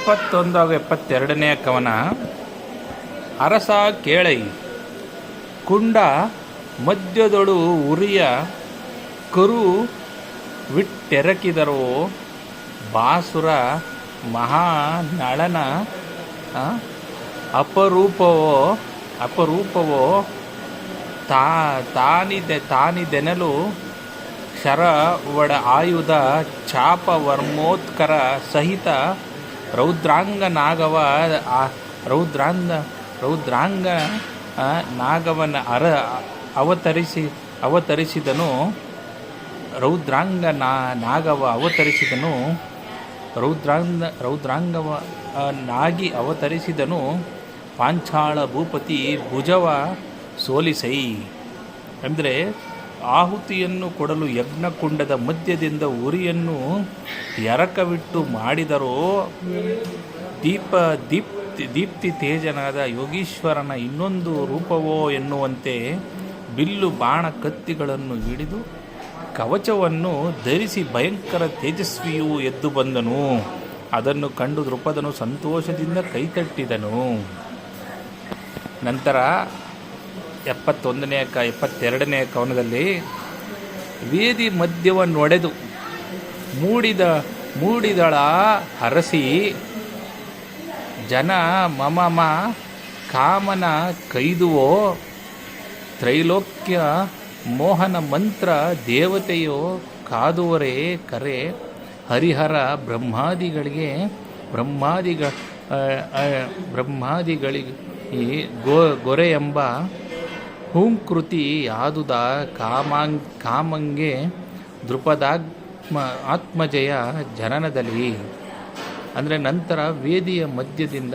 71 ಹಾಗೂ 72ನೇ ಕವನ. ಅರಸ ಕೇಳೈ ಕುಂಡ ಮಧ್ಯದೊಳು ಉರಿಯ ಕರು ವಿಟ್ಟೆರಕಿದರೋ ಬಾಸುರ ಮಹಾನಳನ ಅಪರೂಪವೋ ತಾನಿದೆನಲು ಶರವಡ ಆಯುಧ ಚಾಪವರ್ಮೋತ್ಕರ ಸಹಿತ ರೌದ್ರಾಂಗ ನಾಗವನ ಅವತರಿಸಿದನು. ರೌದ್ರಾಂಗವನಾಗಿ ಅವತರಿಸಿದನು. ಪಾಂಚಾಳ ಭೂಪತಿ ಭುಜವ ಸೋಲಿಸೈ. ಅಂದರೆ ಆಹುತಿಯನ್ನು ಕೊಡಲು ಯಜ್ಞಕುಂಡದ ಮಧ್ಯದಿಂದ ಉರಿಯನ್ನು ಎರಕವಿಟ್ಟು ಮಾಡಿದರೋ ದೀಪ್ತಿ ತೇಜನಾದ ಯೋಗೀಶ್ವರನ ಇನ್ನೊಂದು ರೂಪವೋ ಎನ್ನುವಂತೆ ಬಿಲ್ಲು ಬಾಣ ಕತ್ತಿಗಳನ್ನು ಹಿಡಿದು ಕವಚವನ್ನು ಧರಿಸಿ ಭಯಂಕರ ತೇಜಸ್ವಿಯೂ ಎದ್ದು ಬಂದನು. ಅದನ್ನು ಕಂಡು ದೃಪದನು ಸಂತೋಷದಿಂದ ಕೈತಟ್ಟಿದನು. ನಂತರ 72ನೇ ಕವನದಲ್ಲಿ ವೇದಿ ಮಧ್ಯವನ್ನೊಡೆದು ಮೂಡಿದಳ ಹರಸಿ ಜನ ಮಮಮ ಕಾಮನ ಕೈದುವೋ ತ್ರೈಲೋಕ್ಯ ಮೋಹನ ಮಂತ್ರ ದೇವತೆಯೋ ಕಾದುವರೇ ಕರೆ ಹರಿಹರ ಬ್ರಹ್ಮಾದಿಗಳಿಗೆ ಗೊರೆ ಎಂಬ ಹೂಂಕೃತಿ ಯಾದುದ ಕಾಮಂಗೆ ಆತ್ಮಜಯ ಜನನದಲ್ಲಿ. ಅಂದರೆ ನಂತರ ವೇದಿಯ ಮಧ್ಯದಿಂದ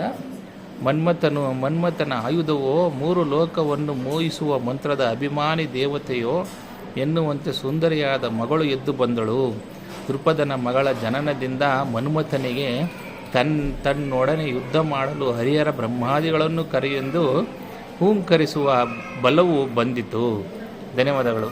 ಮನ್ಮಥನ ಆಯುಧವೋ 3 ಲೋಕವನ್ನು ಮೋಹಿಸುವ ಮಂತ್ರದ ಅಭಿಮಾನಿ ದೇವತೆಯೋ ಎನ್ನುವಂತೆ ಸುಂದರಿಯಾದ ಮಗಳು ಎದ್ದು ಬಂದಳು. ದೃಪದನ ಮಗಳ ಜನನದಿಂದ ಮನ್ಮಥನಿಗೆ ತನ್ನೊಡನೆ ಯುದ್ಧ ಮಾಡಲು ಹರಿಹರ ಬ್ರಹ್ಮಾದಿಗಳನ್ನು ಕರೆಯೆಂದು ಹೂಂಕರಿಸುವ ಬಲವು ಬಂದಿತು. ಧನ್ಯವಾದಗಳು.